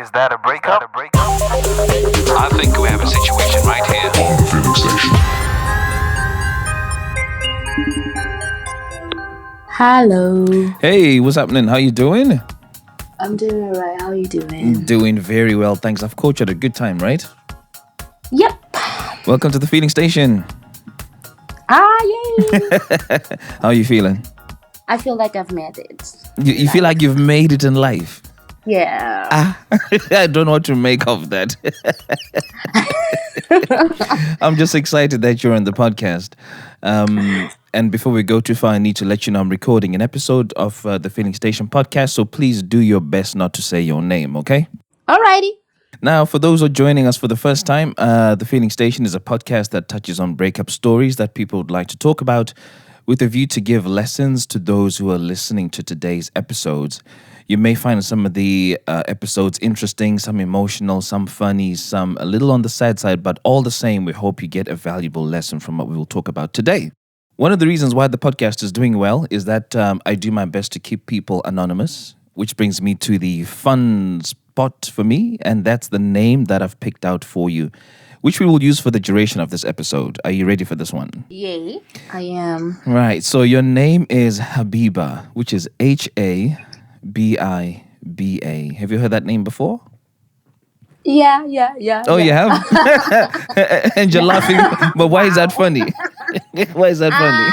Is that a breakup? I think we have a situation right here. On the Feeling Station. Hello. Hey, what's happening? How you doing? I'm doing alright. How are you doing? Doing very well, thanks. I've caught you at a good time, right? Yep. Welcome to the Feeling Station. Yay. How are you feeling? I feel like I've made it. You feel like you've made it in life? Yeah. I don't know what to make of that. I'm just excited that you're on the podcast. And before we go too far, I need to let you know I'm recording an episode of the Feeling Station podcast. So please do your best not to say your name, okay? Alrighty. Now, for those who are joining us for the first time, The Feeling Station is a podcast that touches on breakup stories that people would like to talk about with a view to give lessons to those who are listening to today's episodes. You may find some of the episodes interesting, some emotional, some funny, some a little on the sad side, but all the same, we hope you get a valuable lesson from what we will talk about today. One of the reasons why the podcast is doing well is that I do my best to keep people anonymous, which brings me to the fun spot for me, and that's the name that I've picked out for you, which we will use for the duration of this episode. Are you ready for this one? Yay. I am. Right, so your name is Habiba, which is Habiba. Have you heard that name before? Yeah. Oh, you have? And you're laughing, but why is that funny? Why is that funny?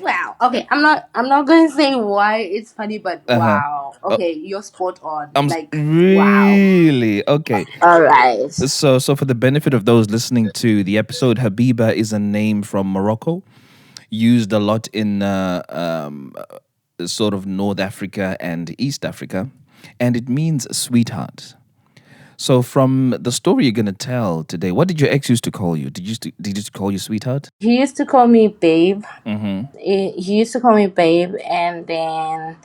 Wow. Okay. I'm not going to say why it's funny, but wow. Okay, you're spot on. I'm wow. really okay. All right. So for the benefit of those listening to the episode, Habiba is a name from Morocco, used a lot in sort of North Africa and East Africa, and it means sweetheart. So from the story you're going to tell today, what did your ex used to call you? Did he used to call you sweetheart? He used to call me babe. Mm-hmm. He used to call me babe, and then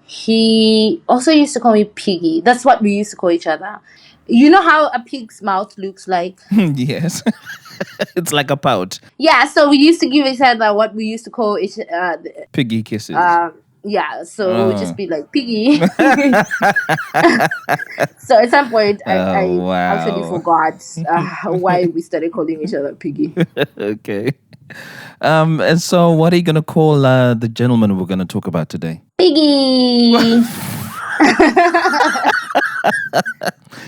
he also used to call me piggy. That's what we used to call each other. You know how a pig's mouth looks like? Yes. It's like a pout. Yeah, so we used to give each other what we used to call each Piggy kisses. yeah, so it would just be like piggy. So at some point, I wow. actually forgot why we started calling each other piggy. Okay. And so what are you going to call the gentleman we're going to talk about today? Piggy!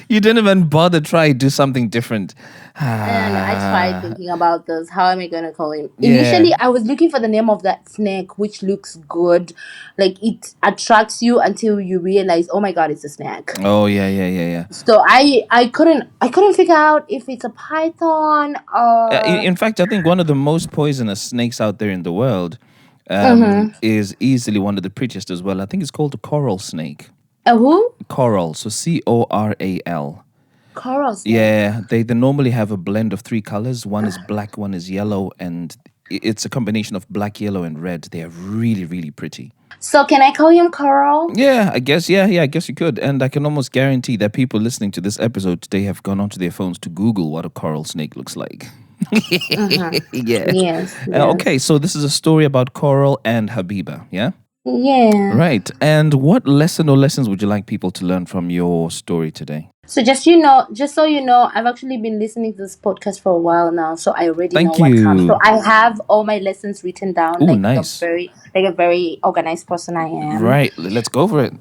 You didn't even bother try to do something different. And I tried thinking about this. How am I going to call him? Yeah. Initially, I was looking for the name of that snake, which looks good. Like, it attracts you until you realize, oh my God, it's a snake. Oh, yeah. So I couldn't figure out if it's a python or... In fact, I think one of the most poisonous snakes out there in the world is easily one of the prettiest as well. I think it's called a coral snake. A who? Coral, so Coral. Coral snake. Yeah, they normally have a blend of three colors. One is black, one is yellow, and it's a combination of black, yellow, and red. They are really, really pretty. So can I call him Coral? Yeah, I guess. Yeah, I guess you could. And I can almost guarantee that people listening to this episode today have gone onto their phones to Google what a coral snake looks like. Yeah. Yes. Okay, so this is a story about Coral and Habiba, yeah? Yeah. Right. And what lesson or lessons would you like people to learn from your story today? So just so you know, I've actually been listening to this podcast for a while now, so I already Thank know you. what comes. So I have all my lessons written down. Ooh, nice. A very organized person I am. Right. Let's go for it.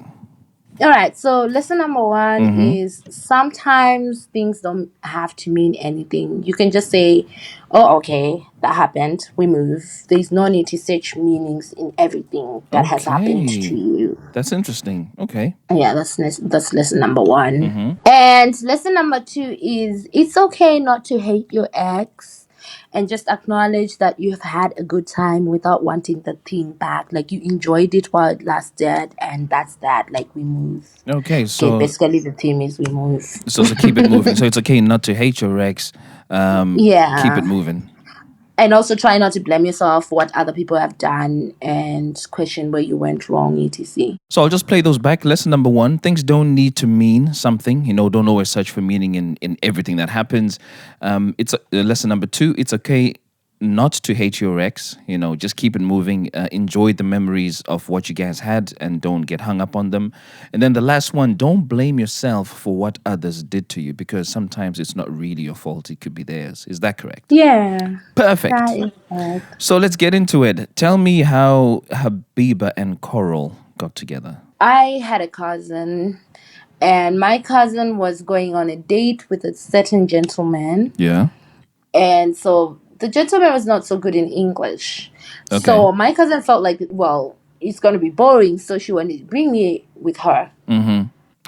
All right. So lesson number one is sometimes things don't have to mean anything. You can just say, "Oh, okay, that happened. We move." There's no need to search meanings in everything that has happened to you. That's interesting. Okay. Yeah, that's lesson number one. And lesson number two is it's okay not to hate your ex, and just acknowledge that you've had a good time without wanting the thing back. Like, you enjoyed it while it lasted, and that's that. Like, we move. Okay, so basically the theme is we move. So keep it moving. So it's okay not to hate your ex. Yeah. Keep it moving. And also try not to blame yourself for what other people have done and question where you went wrong, etc. So I'll just play those back. Lesson number one, things don't need to mean something. Don't always search for meaning in everything that happens. Lesson number two, it's okay not to hate your ex, just keep it moving, enjoy the memories of what you guys had and don't get hung up on them. And then the last one, don't blame yourself for what others did to you because sometimes it's not really your fault, it could be theirs. Is that correct? Yeah, Perfect. that is correct. So let's get into it. Tell me how Habiba and Coral got together. I had a cousin, and my cousin was going on a date with a certain gentleman. Yeah. And so the gentleman was not so good in English. Okay. So my cousin felt like, well, it's going to be boring. So she wanted to bring me with her.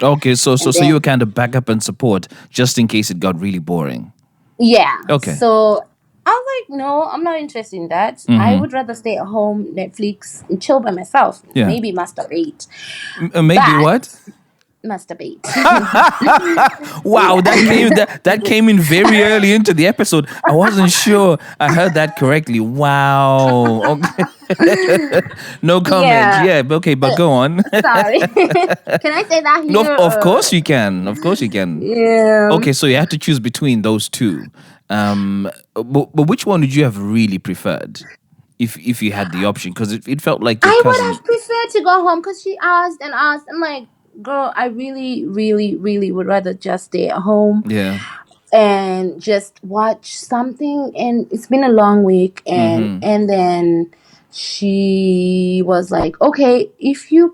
Okay, so then- you were kind of backup and support just in case it got really boring. Yeah. Okay. So I was like, no, I'm not interested in that. I would rather stay at home, Netflix, and chill by myself. Yeah. Maybe masturbate. Maybe But- what? Masturbate. Wow, that came in very early into the episode. I wasn't sure I heard that correctly. Wow. Okay. No comment. Yeah. Okay, but go on. Sorry. Can I say that here? No, of course you can. Of course you can. Yeah. Okay, so you had to choose between those two. But which one would you have really preferred if you had the option? Because it felt like your I would cousin. have preferred to go home because she asked and asked. I'm like, girl, I really, really, really would rather just stay at home Yeah. and just watch something. And it's been a long week, and then she was like, okay, if you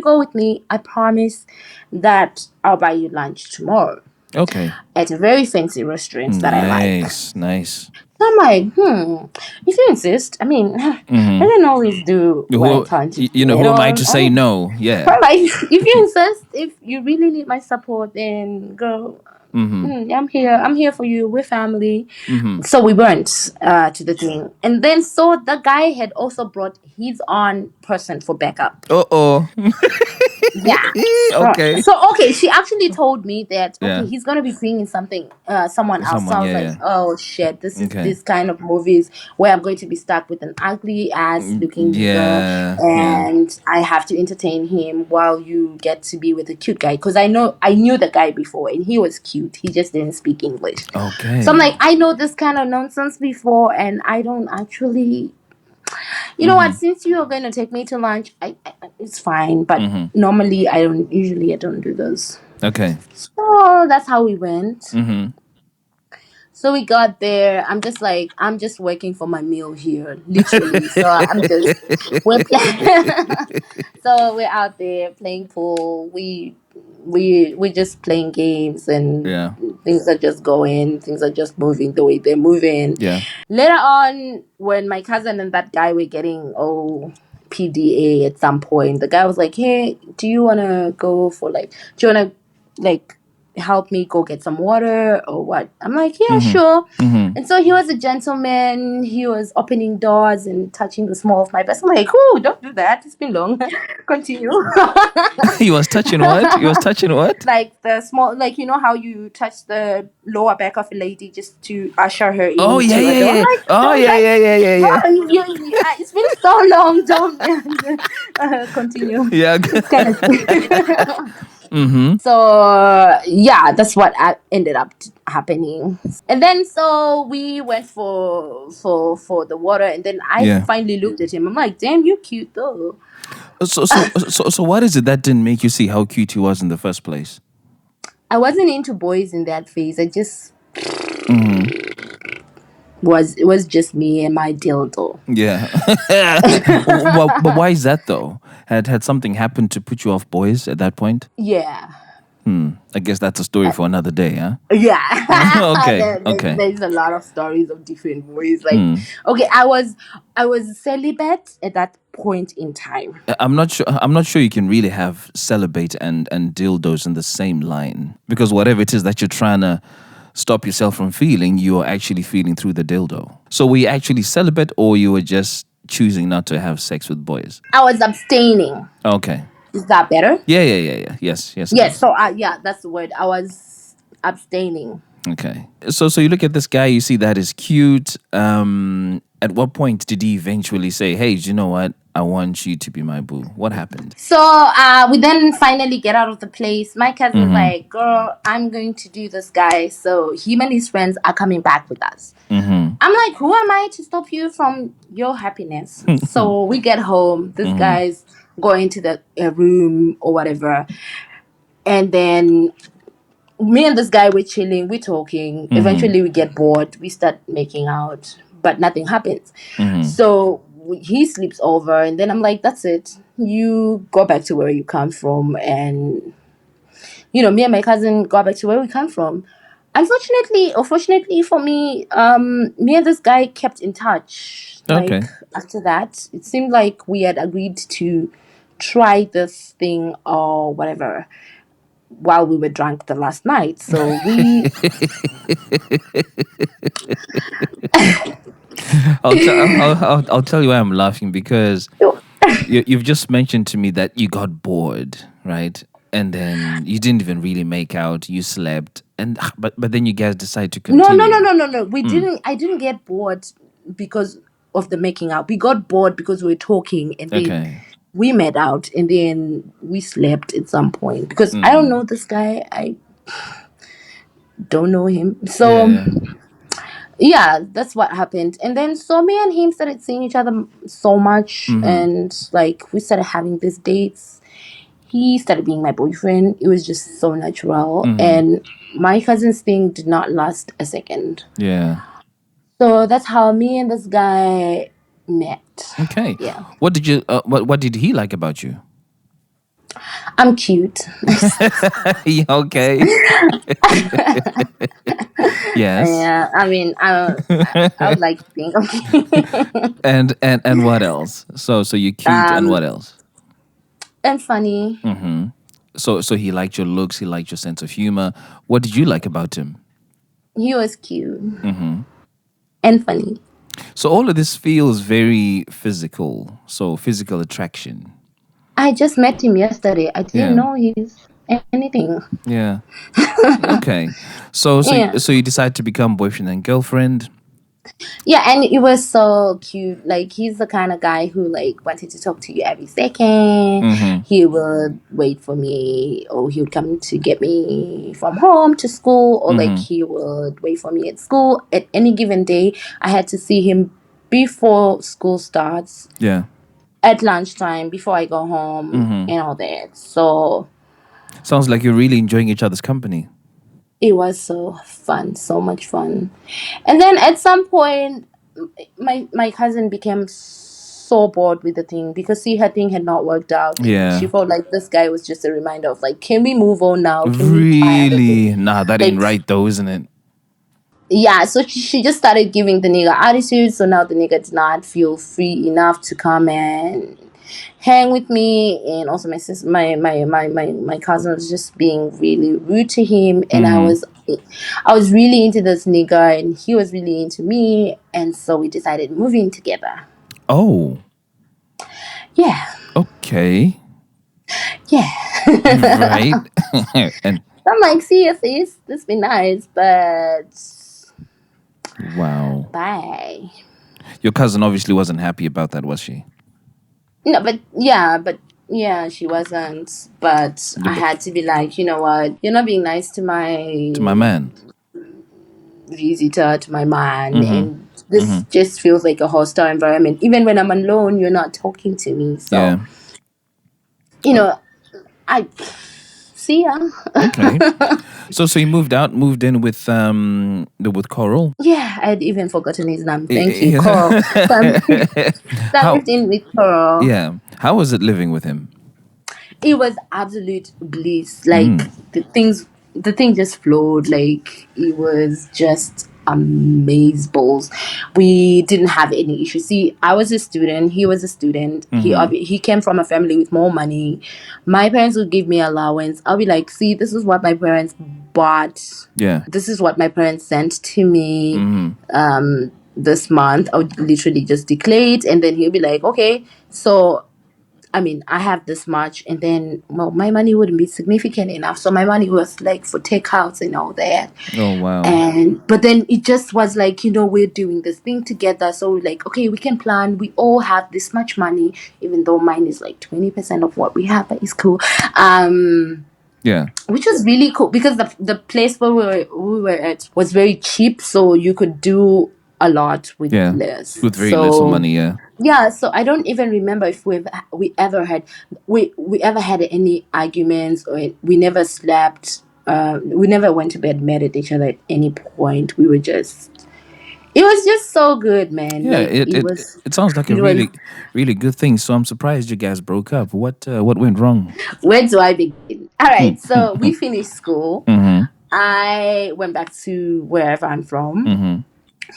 go with me, I promise that I'll buy you lunch tomorrow Okay. at a very fancy restaurant that I like. Nice. So I'm like, if you insist, I mean, I don't always do what I tell you. Who am I to say no? Yeah. I'm like, if you insist, if you really need my support, then girl, I'm here. I'm here for you. We're family. So we went to the thing, and then so the guy had also brought his own person for backup. Uh-oh. Yeah. Okay. So she actually told me that Yeah. he's gonna be bringing someone else. So I was like, oh shit, this is Okay. this kind of movies where I'm going to be stuck with an ugly ass looking yeah, girl, and I have to entertain him while you get to be with a cute guy. Because I knew the guy before, and he was cute. He just didn't speak English. Okay. So I'm like, I know this kind of nonsense before, and I don't actually. You know what? Since you are going to take me to lunch, it's fine. But normally, I don't do those. Okay. So that's how we went. Mm-hmm. So we got there. I'm just working for my meal here, literally. So so we're out there playing pool. We're just playing games, and things are just going. Things are just moving the way they're moving. Yeah. Later on, when my cousin and that guy were getting PDA at some point, the guy was like, hey, do you want to go for do you want to help me go get some water or what? I'm like, yeah, sure. And so he was a gentleman. He was opening doors and touching the small of my breast. I'm like, oh, don't do that. It's been long. Continue. He was touching what? Like the small, you know how you touch the lower back of a lady just to usher her in. Oh, yeah. Like, Yeah. It's been so long. Don't continue. Yeah. So that's what ended up happening. And then so we went for the water, and then I finally looked at him. I'm like, damn, you cute though. So what is it that didn't make you see how cute he was in the first place? I wasn't into boys in that phase. I just it was just me and my dildo. Yeah. But why is that though? Had something happened to put you off boys at that point? Yeah. I guess that's a story for another day, huh? Yeah. Okay. There's a lot of stories of different ways. Okay, I was celibate at that point in time. I'm not sure you can really have celibate and dildos in the same line, because whatever it is that you're trying to stop yourself from feeling, you are actually feeling through the dildo. So were you actually celibate, or you were just choosing not to have sex with boys? I was abstaining. Okay. Is that better? Yeah. Yes. Yes. So that's the word. I was abstaining. Okay. So you look at this guy, you see that is cute. At what point did he eventually say, hey, do you know what? I want you to be my boo. What happened? So we then finally get out of the place. My cousin's like, girl, I'm going to do this guy. So him and his friends are coming back with us. I'm like, who am I to stop you from your happiness? So we get home. This guy's going to the room or whatever. And then me and this guy, we're chilling, we're talking. Eventually, we get bored. We start making out, but nothing happens. So he sleeps over. And then I'm like, that's it. You go back to where you come from. And, me and my cousin got back to where we come from. Unfortunately, or fortunately for me, me and this guy kept in touch. Okay. Like after that, it seemed like we had agreed to try this thing or whatever while we were drunk the last night. So we I'll tell you why I'm laughing, because you've just mentioned to me that you got bored, right? And then you didn't even really make out. You slept, and but then you guys decide to no continue. we didn't. I didn't get bored because of the making out. We got bored because we were talking, and then Okay. we made out, and then we slept at some point because I don't know this guy. I don't know him. So Yeah. yeah, that's what happened. And then so me and him started seeing each other so much, and like we started having these dates. He started being my boyfriend. It was just so natural, and my cousin's thing did not last a second. Yeah. So that's how me and this guy met. Okay. Yeah, What did you? What did he like about you? I'm cute. Yeah, okay. Yes. Yeah, I mean, I would like to think I'm cute And what else? So you're cute, and what else? and funny. So he liked your looks. He liked your sense of humor. What did you like about him? He was cute and funny. So all of this feels very physical. So physical attraction. I just met him yesterday. I didn't Yeah. know he's anything. Yeah. Okay. So Yeah. so you decide to become boyfriend and girlfriend. Yeah, and it was so cute. Like he's the kind of guy who like wanted to talk to you every second. He would wait for me, or he would come to get me from home to school, or like he would wait for me at school. At any given day, I had to see him before school starts, Yeah. at lunchtime, before I go home, and all that. So Sounds like you're really enjoying each other's company. it was so fun, so much fun. And then at some point, my cousin became so bored with the thing because see, her thing had not worked out. Yeah. She felt like this guy was just a reminder of like, can we move on now? Can we try other Really? things? Nah, that Like, ain't right though, isn't it? yeah, so she just started giving the nigga attitude. So now the nigga did not feel free enough to come and hang with me. And also my sister, my cousin was just being really rude to him. And I was really into this nigga, and he was really into me. And so we decided moving together. Oh, Yeah, okay. yeah. Right. And I'm like, see, this be nice, but wow. bye. Your cousin obviously wasn't happy about that, was she? No, but yeah, she wasn't. But I had to be like, you know what? You're not being nice to my To my man. visitor, to my man, and this just feels like a hostile environment. Even when I'm alone, you're not talking to me. So Yeah. I see ya. Okay. So you moved in with Coral. Yeah, I'd even forgotten his name. Thank Yeah. you, Coral. So I moved in with Coral. Yeah. How was it living with him? It was absolute bliss. Like the thing just flowed. Like it was just amazeballs. We didn't have any issues. See, I was a student. He was a student. He came from a family with more money. My parents would give me allowance. I'll be like, see, this is what my parents bought. Yeah. This is what my parents sent to me. This month I would literally just declare it, and then he'll be like, okay, so I mean, I have this much, and then, well, my money wouldn't be significant enough. So my money was like for takeouts and all that. Oh wow. But then it just was like, we're doing this thing together. So we're like, okay, we can plan. We all have this much money, even though mine is like 20% of what we have, but it's cool. Yeah. Which was really cool because the place where we were at was very cheap. So you could do a lot with Yeah. less. With very little money, yeah. Yeah, so I don't even remember if we ever had we ever had any arguments, or we never slept. We never went to bed mad at each other at any point. We were just, it was just so good, man. Yeah, Like it, it it was, it sounds like a it was. really good thing. So I'm surprised you guys broke up. What went wrong? Where do I begin? All right, so we finished school. I went back to wherever I'm from.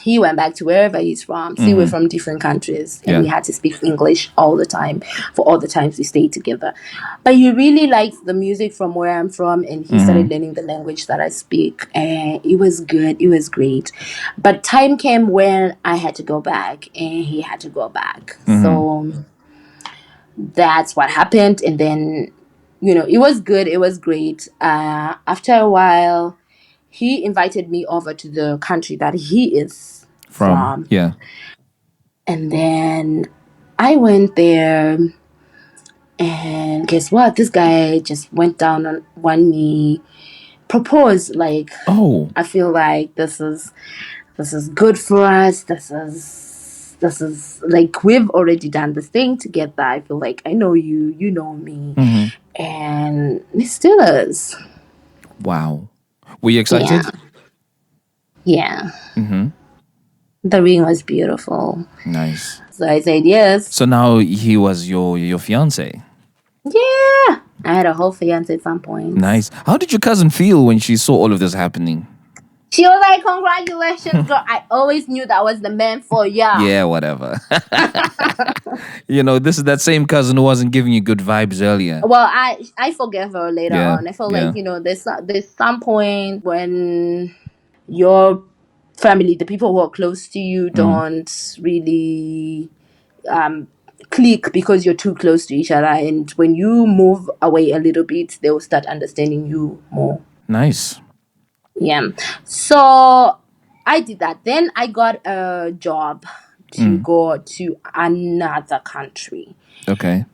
He went back to wherever he's from. See, we're from different countries, and Yeah. we had to speak English all the time for all the times we stayed together. But he really liked the music from where I'm from, and he started learning the language that I speak, and it was good. It was great. But time came when I had to go back, and he had to go back. So that's what happened, and then it was good. It was great. After a while, he invited me over to the country that he is from. Yeah. And then I went there, and guess what? This guy just went down on one knee, proposed. Like, Oh. I feel like this is good for us. This is like, we've already done this thing together. I feel like I know you, you know me, and it still is. Wow. Were you excited? Yeah. The ring was beautiful. Nice. So I said yes. So now he was your fiance. Yeah. I had a whole fiance at some point. Nice. How did your cousin feel when she saw all of this happening? She was like, congratulations, girl. I always knew that was the man for ya. Yeah, whatever. This is that same cousin who wasn't giving you good vibes earlier. Well, I forgave her later Yeah, on. I felt yeah. like, there's some point when your family, the people who are close to you, don't really click because you're too close to each other. And when you move away a little bit, they will start understanding you more. Nice. Yeah. So I did that. Then I got a job to go to another country. Okay.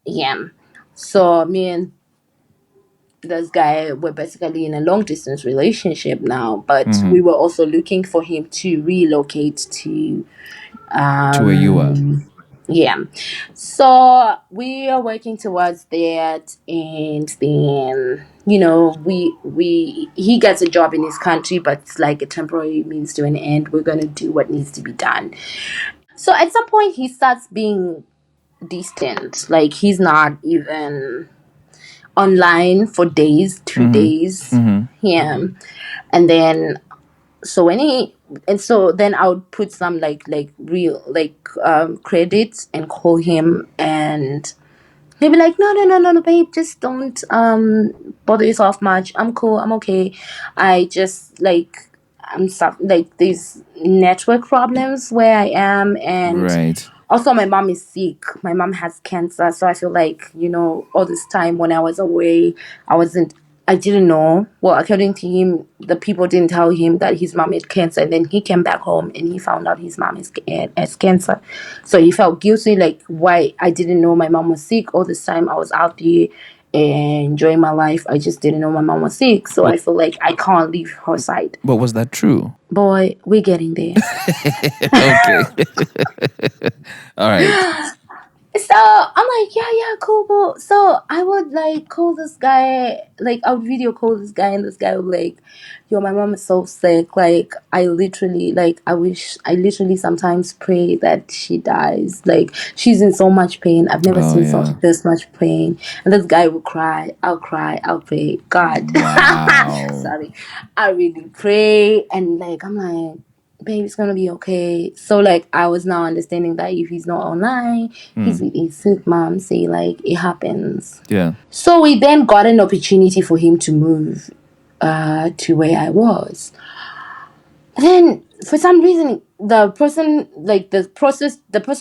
Yeah. So me and this guy were basically in a long distance relationship now, but we were also looking for him to relocate to To where you are. yeah. So we are working towards that, and then he gets a job in his country, but it's like a temporary means to an end. We're gonna do what needs to be done. So at some point he starts being distant, like he's not even online for days, 2 days. Yeah. And then so then I would put some like real credits and call him, and he'd be like, no, babe, just don't bother yourself much. I'm cool, I'm okay. I just I'm like these network problems where I am, and Right. also my mom is sick. My mom has cancer, so I feel like all this time when I was away, I didn't know. Well, according to him, the people didn't tell him that his mom had cancer. And then he came back home and he found out his mom has cancer. So he felt guilty, like, why I didn't know my mom was sick all this time. I was out there enjoying my life. I just didn't know my mom was sick. So I feel like I can't leave her side. But was that true? Boy, we're getting there. Okay. All right. So I'm like, yeah, cool. So I would call this guy, I would video call this guy, and this guy would be like, yo, my mom is so sick. I literally sometimes pray that she dies. She's in so much pain. I've never seen this much pain. And this guy would cry. I'll pray. God. Wow. Sorry. I really pray, and I'm like, babe, it's gonna be okay. So I was now understanding that if he's not online, he's with his sick mom. Say it happens. Yeah. So we then got an opportunity for him to move to where I was. Then for some reason, the person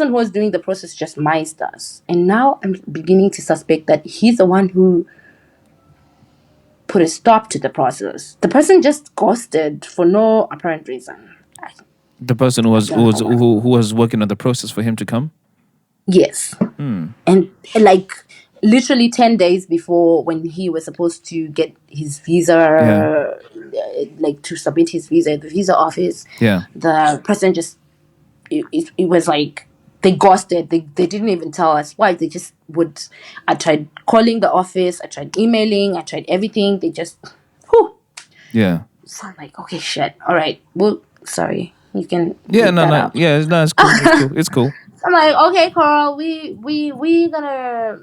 who was doing the process just missed us, and now I'm beginning to suspect that he's the one who put a stop to the process. The person just ghosted for no apparent reason. The person who was working on the process for him to come? Yes. And literally 10 days before when he was supposed to get his visa like to submit his visa at the visa office. Yeah. The person just it was like they ghosted. They didn't even tell us why. They just would. I tried calling the office. I tried emailing. I tried everything. They just, whew. Yeah. So I'm like, okay, shit. All right. Well, sorry. You can. Yeah. beep No. that No. out. Yeah. No. It's cool. It's cool. It's cool. I'm like, okay, Coral. We gonna.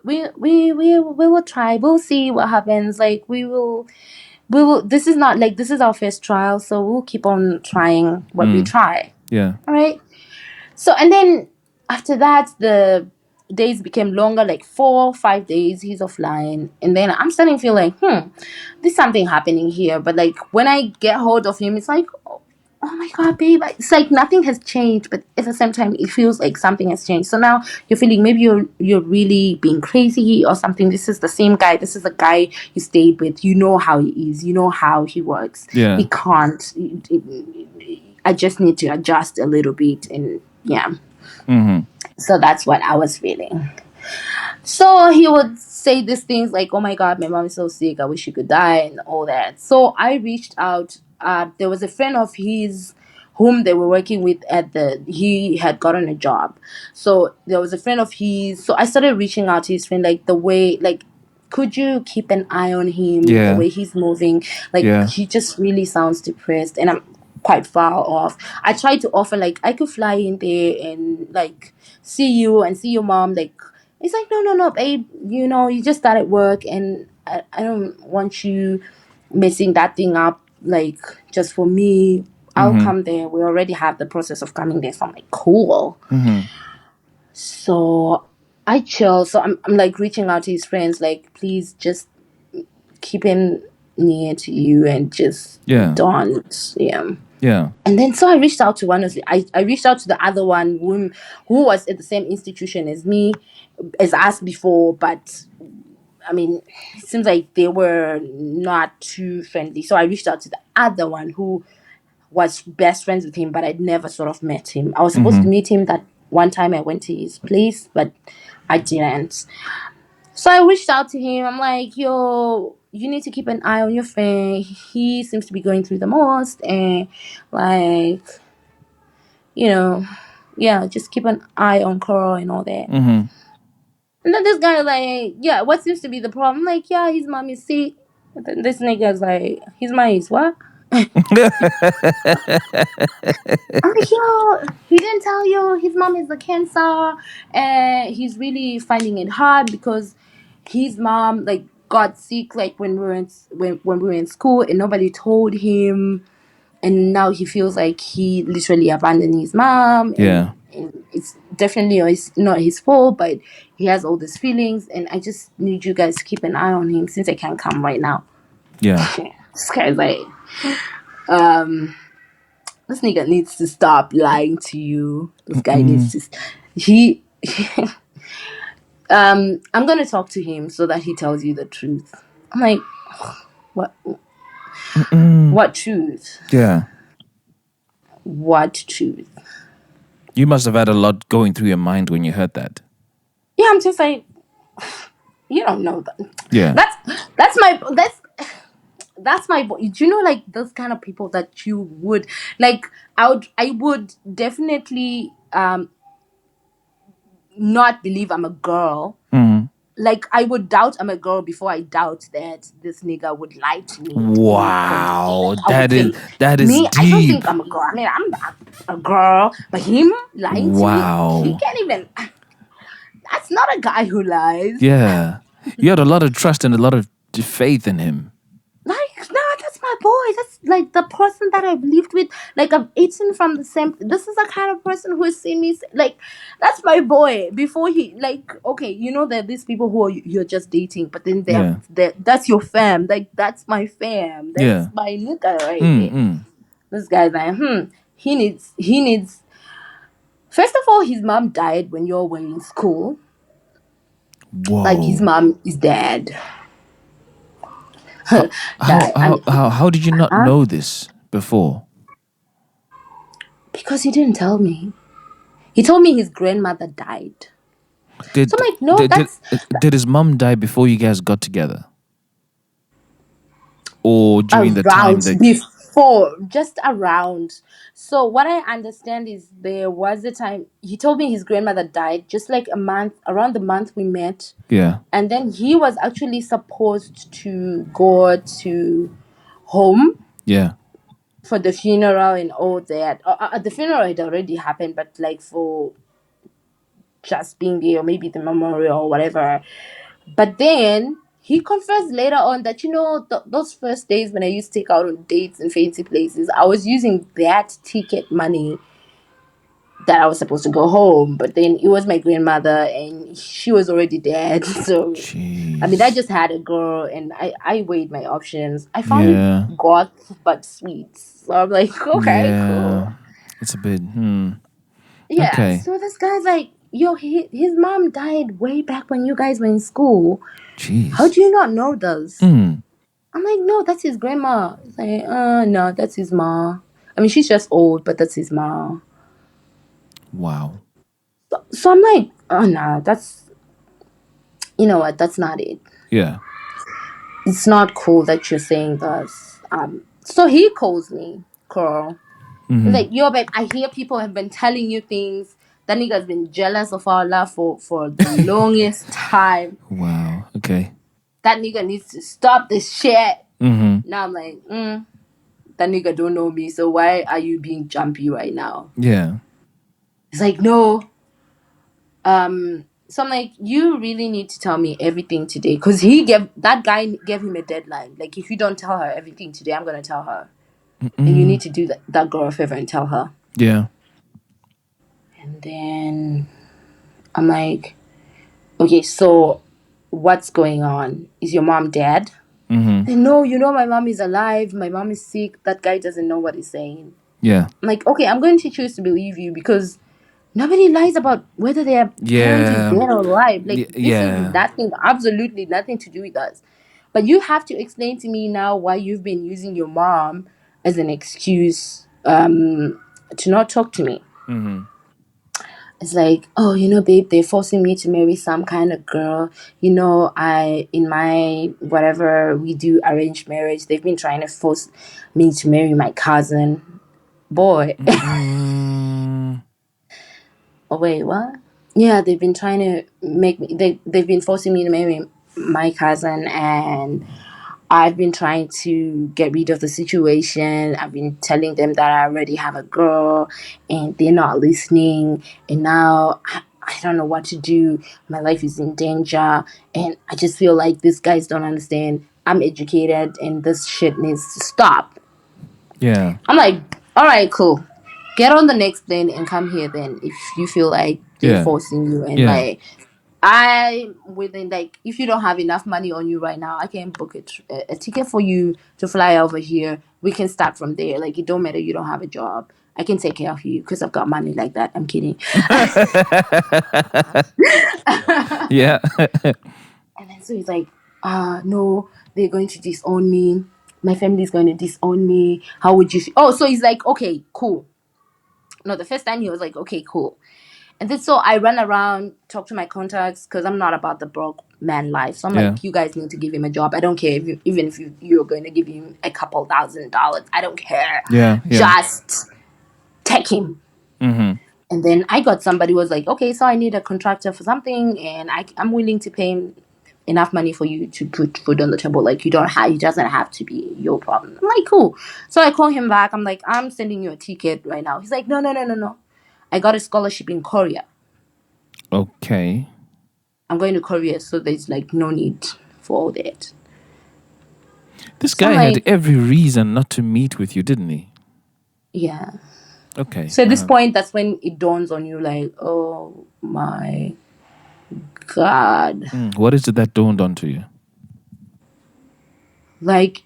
We will try. We'll see what happens. Like we will. This is not like this is our first trial, so we'll keep on trying what we try. Yeah. All right. So, and then after that, the days became longer, like 4, 5 days. He's offline. And then I'm starting to feel like, there's something happening here. But like when I get hold of him, it's like, oh my God, babe. It's like nothing has changed. But at the same time, it feels like something has changed. So now you're feeling maybe you're really being crazy or something. This is the same guy. This is the guy you stayed with. You know how he is. You know how he works. Yeah. He can't. I just need to adjust a little bit. And yeah. So that's what I was feeling. So he would say these things like, oh my God, my mom is so sick. I wish she could die and all that. So I reached out. There was a friend of his whom they were working with he had gotten a job. So there was a friend of his. So I started reaching out to his friend, like the way, like, could you keep an eye on him? Yeah. The way he's moving. Like, Yeah. he just really sounds depressed. And I'm quite far off. I tried to offer, like, I could fly in there and, like, see you and see your mom. Like, it's like, no, babe. You know, you just started work and I don't want you messing that thing up, like, just for me. I'll come there. We already have the process of coming there. So I'm like, cool. So I chill. So I'm like reaching out to his friends, like, please just keep him near to you and just don't. Yeah. Yeah. And then so I reached out to one of the, I reached out to the other one who was at the same institution as me, as us before, but I mean, it seems like they were not too friendly. So I reached out to the other one who was best friends with him, but I'd never sort of met him. I was supposed to meet him that one time I went to his place, but I didn't. So I reached out to him. I'm like, yo, you need to keep an eye on your friend. He seems to be going through the most. And like, you know, yeah, just keep an eye on Coral and all that. And then this guy like, yeah, what seems to be the problem? I'm like, yeah, his mom is sick. And then this nigga's like, his mom is what? I'm like, yo, he didn't tell you his mom is a cancer, and he's really finding it hard because his mom like got sick like when we were when we were in school and nobody told him, and now he feels like he literally abandoned his mom. Yeah. And it's definitely not his fault, but he has all these feelings, and I just need you guys to keep an eye on him since I can't come right now. Yeah. This guy's like, this nigga needs to stop lying to you. This guy needs to. I'm gonna talk to him so that he tells you the truth. I'm like, what? What truth? Yeah. What truth? You must have had a lot going through your mind when you heard that. Yeah, I'm just like, you don't know that. Yeah. That's my boy. Do you know, like, those kind of people that you would like? I would definitely not believe I'm a girl. Like, I would doubt I'm a girl before I doubt that this nigga would lie to me. Wow, I that would is me, deep. I don't think I'm a girl. I mean, I'm not a girl, but him lying Wow. to me, he can't even. That's not a guy who lies. Yeah, you had a lot of trust and a lot of faith in him. Like, no, that's my boy. That's like the person that I've lived with. Like, I've eaten from the same. This is the kind of person who has seen me. Like, that's my boy. Before he, like, okay, you know, there are these people who you're just dating, but then that's your fam. Like, that's my fam. That's my nigga right there. This guy's like, he needs. First of all, his mom died when you were in school. Whoa. Like, his mom is dead. How did you not know this before? Because he didn't tell me. He told me his grandmother died. So I'm like, no, did his mom die before you guys got together? or during the time Around that? before, just around. So what I understand is there was a time he told me his grandmother died just like a month around the month we met, Yeah. and then he was actually supposed to go to home Yeah. for the funeral and all that. The funeral had already happened, but like for just being there, or maybe the memorial or whatever. But then he confessed later on that, those first days when I used to take out on dates in fancy places, I was using that ticket money that I was supposed to go home. But then it was my grandmother and she was already dead. So, I mean, I Jeez. just had a girl and I weighed my options. I found it Yeah. goth but sweet. So I'm like, okay, Yeah. cool. It's a bit. Yeah, Okay. so this guy's like, yo, his mom died way back when you guys were in school. How Jeez. do you not know this? Mm. I'm like, no, that's his grandma. He's like, no, that's his mom. I mean, she's just old, but that's his mom. Wow. So I'm like, oh, no, you know what? That's not it. Yeah. It's not cool that you're saying this. So he calls me, Carl. He's like, yo, babe, I hear people have been telling you things. That nigga's been jealous of our love for the longest time. Wow. Okay. That nigga needs to stop this shit. Mm-hmm. Now I'm like, that nigga don't know me, so why are you being jumpy right now? Yeah. He's like, no. So I'm like, you really need to tell me everything today, because that guy gave him a deadline. Like, if you don't tell her everything today, I'm gonna tell her, and you need to do that girl a favor and tell her. Yeah. And then I'm like, okay, so what's going on? Is your mom dead? Mm-hmm. And no, my mom is alive. My mom is sick. That guy doesn't know what he's saying. Yeah. I'm like, okay, I'm going to choose to believe you because nobody lies about whether their parent is Yeah. dead or alive. Like, this is Yeah. nothing, absolutely nothing to do with us. But you have to explain to me now why you've been using your mom as an excuse to not talk to me. Mm-hmm. It's like, oh, babe, they're forcing me to marry some kind of girl. In my whatever we do arranged marriage, they've been trying to force me to marry my cousin. Boy. Mm. Oh, wait, what? Yeah, they've been trying to make me, they've been forcing me to marry my cousin, and I've been trying to get rid of the situation. I've been telling them that I already have a girl and they're not listening. And now I don't know what to do. My life is in danger. And I just feel like these guys don't understand. I'm educated and this shit needs to stop. Yeah. I'm like, all right, cool. Get on the next plane and come here then if you feel like they're Yeah. forcing you. And Yeah. like, I within like if you don't have enough money on you right now, I can book a ticket for you to fly over here. We can start from there. Like, it don't matter, you don't have a job. I can take care of you because I've got money like that. I'm kidding. Yeah. And then so he's like, no, they're going to disown me. My family's going to disown me. How would you? Oh, so he's like, okay, cool. No, the first time he was like, okay, cool. And then so I run around, talk to my contacts because I'm not about the broke man life. So I'm Yeah. like, you guys need to give him a job. I don't care even if you're going to give him a couple $1,000s. I don't care. Yeah. Yeah. Just take him. Mm-hmm. And then I got somebody who was like, okay, so I need a contractor for something, and I'm willing to pay him enough money for you to put food on the table. Like, it doesn't have to be your problem. I'm like, cool. So I call him back. I'm like, I'm sending you a ticket right now. He's like, no. I got a scholarship in Korea. Okay. I'm going to Korea, so there's like no need for all that. This So guy like, had every reason not to meet with you, didn't he? yeah. Okay. So at this point, that's when it dawns on you, like, oh my God. What is it that dawned onto you? Like,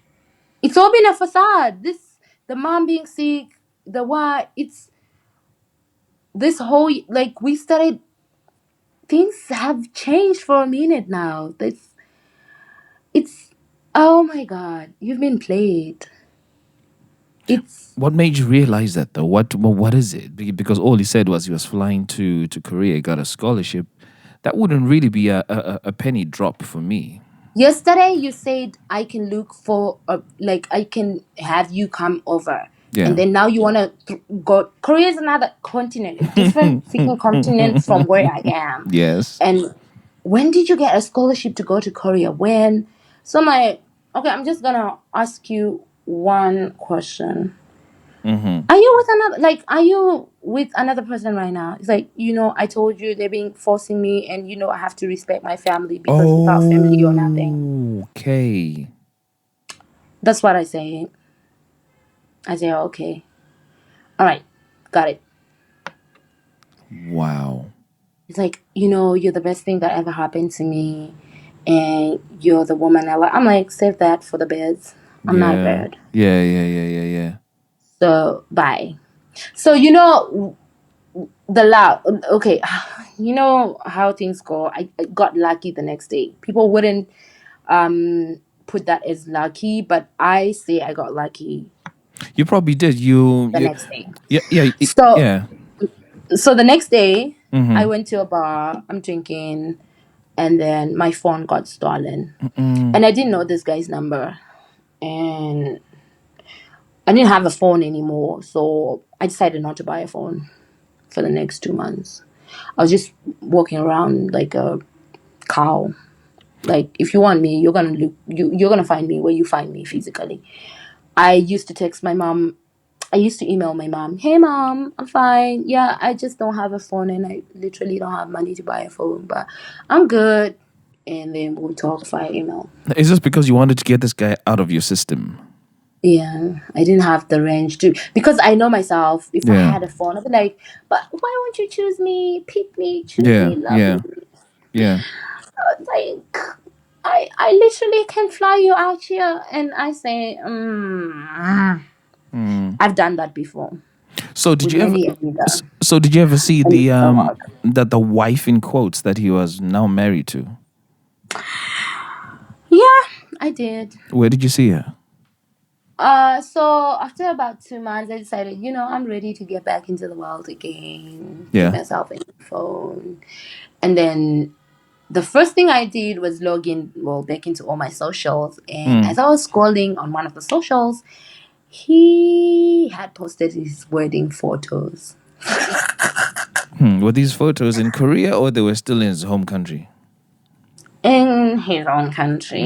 it's all been a facade. The mom being sick, it's this whole, like, things have changed for a minute now. It's, oh my God, you've been played. What made you realize that, though? What is it? Because all he said was he was flying to Korea, got a scholarship. That wouldn't really be a penny drop for me. Yesterday you said I can look for like I can have you come over. Yeah. And then now you want to go. Korea is another continent, a different freaking continent from where I am. Yes. And when did you get a scholarship to go to Korea? When? So I'm like, okay, I'm just gonna ask you one question. Are you with another? Like, are you with another person right now? It's like, I told you they're being forcing me, and I have to respect my family because without family, you're nothing. Okay. That's what I say. I say, okay, all right, got it. Wow. It's like, you're the best thing that ever happened to me, and you're the woman I like. I'm like, save that for the beds. I'm not a Yeah. bird. Yeah. So bye. So the love. Okay, you know how things go. I got lucky the next day. People wouldn't put that as lucky, but I say I got lucky You probably did. You. the next day. Yeah. So Yeah. so the next day, I went to a bar. I'm drinking, and then my phone got stolen, and I didn't know this guy's number, and I didn't have a phone anymore. So I decided not to buy a phone for the next 2 months. I was just walking around like a cow. Like, if you want me, you're gonna find me where you find me physically. I used to text my mom. I used to email my mom, "Hey mom, I'm fine. Yeah, I just don't have a phone and I literally don't have money to buy a phone, but I'm good." And then we'll talk via email. Is this because you wanted to get this guy out of your system? Yeah, I didn't have the range to, because I know myself. If I Yeah. had a phone, I'd be like, "But why won't you choose me? Pick me, choose Yeah. me, love Yeah. me." Yeah. Like, I literally can fly you out here, and I say, I've done that before So did with you ever? many a leader, So did you ever see and the it's so hard. that the wife in quotes that he was now married to? Yeah, I did. Where did you see her? So after about 2 months, I decided, I'm ready to get back into the world again, put Yeah. myself in the phone, and then the first thing I did was log in, back into all my socials. And as I was scrolling on one of the socials, he had posted his wedding photos. Were these photos in Korea or they were still in his home country? In his own country.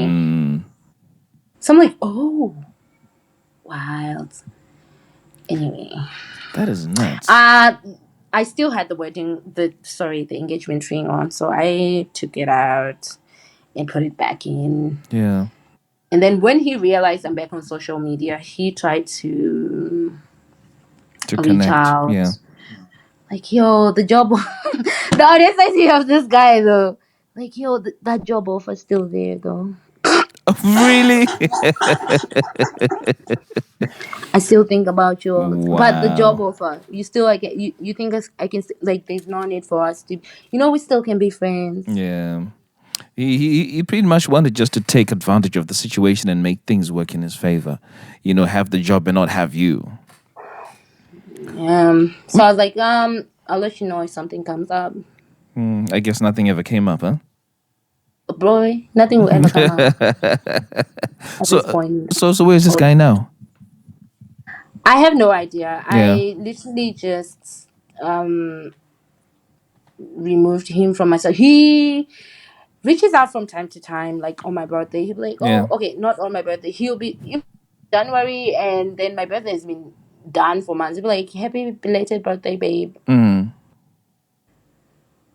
So I'm like, oh, wild. Anyway. That is nuts. I still had the engagement ring on. So I took it out and put it back in. Yeah. And then when he realized I'm back on social media, he tried to To reach connect. out. Yeah. Like, yo, the job, the audience I see of this guy though. Like, yo, that job offer's still there though. Really? I still think about you all the time. But the job Wow. offer, you still like you think I can like there's no need for us to, we still can be friends. Yeah. He pretty much wanted just to take advantage of the situation and make things work in his favor. Have the job and not have you. So I was like, I'll let you know if something comes up. I guess nothing ever came up, huh? Boy, nothing will ever come up at this point. So where's this guy now? I have no idea. Yeah. I literally just removed him from myself. He reaches out from time to time, like on my birthday. He'll be like, Yeah. "Oh, okay, not on my birthday." He'll be January, and then my birthday has been done for months. He'll be like, "Happy belated birthday, babe.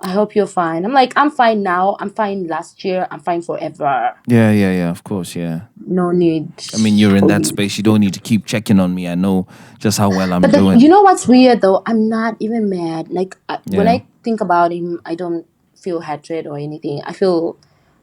I hope you're fine." I'm like, "I'm fine now. I'm fine last year. I'm fine forever. Yeah. Of course, yeah. No need." I mean, you're in for that you. space. You don't need to keep checking on me. I know just how well I'm But doing. you know what's weird though? I'm not even mad. Like when Yeah. I think about him, I don't feel hatred or anything. I feel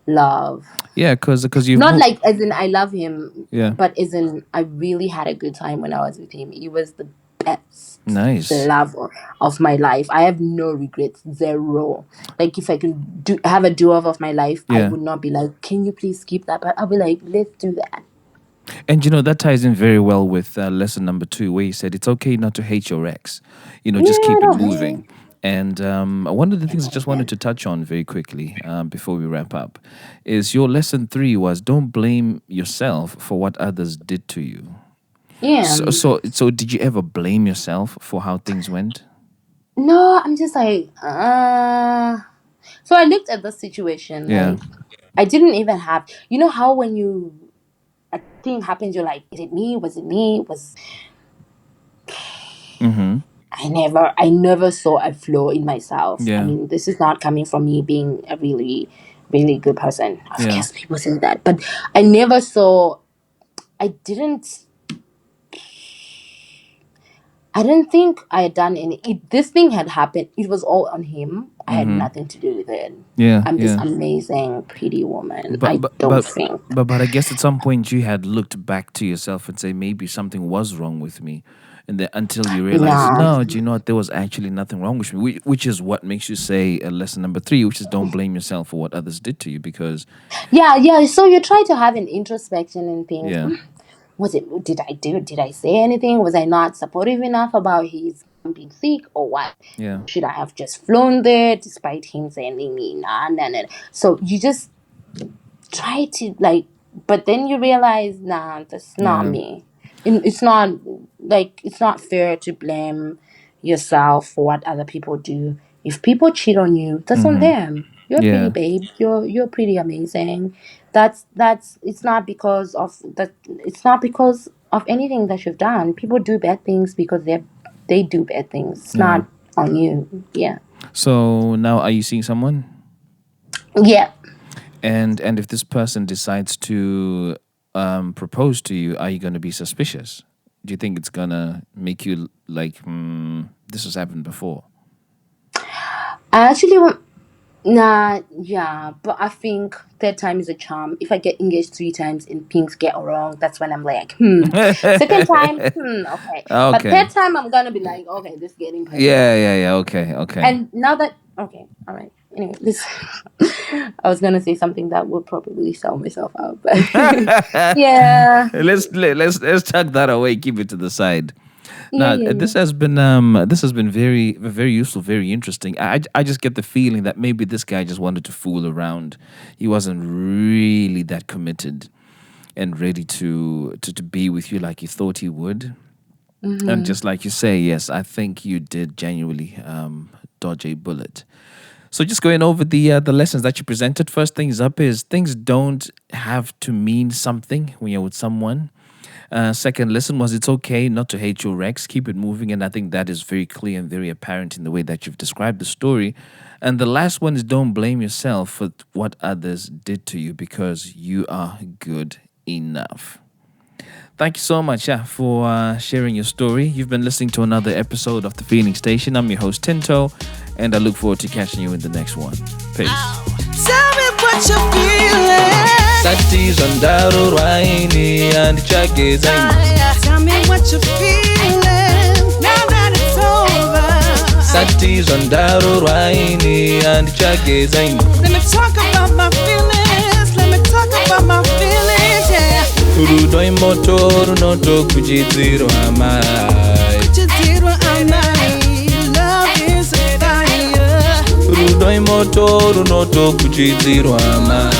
love. Yeah, because you've Not like as in I love him, Yeah. but as in I really had a good time when I was with him. He was the best Nice. love of my life. I have no regrets, zero. Like if I could have a do-over of my life, I Yeah. would not be like, "Can you please skip that?" But I'll be like, "Let's do that." And that ties in very well with lesson number 2, where he said it's okay not to hate your ex. Just Yeah, keep I it don't moving. And one of the things I just wanted to touch on very quickly before we wrap up is your lesson 3 was don't blame yourself for what others did to you. Yeah. So did you ever blame yourself for how things went? No, I'm just like, So I looked at the situation. Yeah. Like, I didn't even have, you know how when a thing happens, you're like, is it me? Was it me? Mm-hmm. I never saw a flaw in myself. Yeah. I mean, this is not coming from me being a really, really good person. Of Yeah. course, people say that, but I never saw. I didn't think I had done any. This thing had happened. It was all on him. I had nothing to do with it. Yeah. I'm this yeah. amazing, pretty woman. But, I but, don't but, think. but I guess at some point you had looked back to yourself and say maybe something was wrong with me, and then until you realize, no, do you know what? There was actually nothing wrong with me, which is what makes you say lesson number 3, which is don't blame yourself for what others did to you, because Yeah. So you try to have an introspection and think. yeah, Did I say anything? Was I not supportive enough about his being sick or what? yeah, Should I have just flown there despite him sending me? Nah. So you just try to but then you realize, nah, that's not Yeah. me. It's not fair to blame yourself for what other people do. If people cheat on you, that's on them. You're Yeah. pretty, babe. You're pretty amazing. That's it's not because of that. It's not because of anything that you've done. People do bad things because they do bad things. It's not on you. Yeah. So now are you seeing someone? Yeah. And if this person decides to propose to you, are you going to be suspicious? Do you think it's going to make you like, this has happened before? I actually want. Nah, yeah, but I think third time is a charm. If I get engaged 3 times and things get wrong, that's when I'm like, Second time, okay. But Okay. third time, I'm gonna be like, okay, this is getting personal. Yeah. Okay. And now that, okay, all right. Anyway, this, I was gonna say something that would probably sell myself out, but yeah. Let's tuck that away. Keep it to the side. Now, Yeah. this has been very very useful, very interesting. I just get the feeling that maybe this guy just wanted to fool around. He wasn't really that committed and ready to be with you like you thought he would. And just like you say, yes, I think you did genuinely dodge a bullet. So just going over the lessons that you presented. First things up is things don't have to mean something when you're with someone. Second lesson was it's okay not to hate your ex. Keep it moving. And I think that is very clear and very apparent in the way that you've described the story. And the last one is don't blame yourself for what others did to you because you are good enough. Thank you so much for sharing your story. You've been listening to another episode of The Feeling Station. I'm your host, Tinto, and I look forward to catching you in the next one. Peace. Tell me what you're feeling. Sati Zandaro Raini and Chage Tell me what you're feeling. Now that it's over. Sati Zandaro Raini and Chage Let me talk about my feelings. Let me talk about my feelings, yeah. Urudoi motoru noto kujidziro amai. Kujidziro amai. Love is a fire. Urudoi motoru noto kujidziro amai.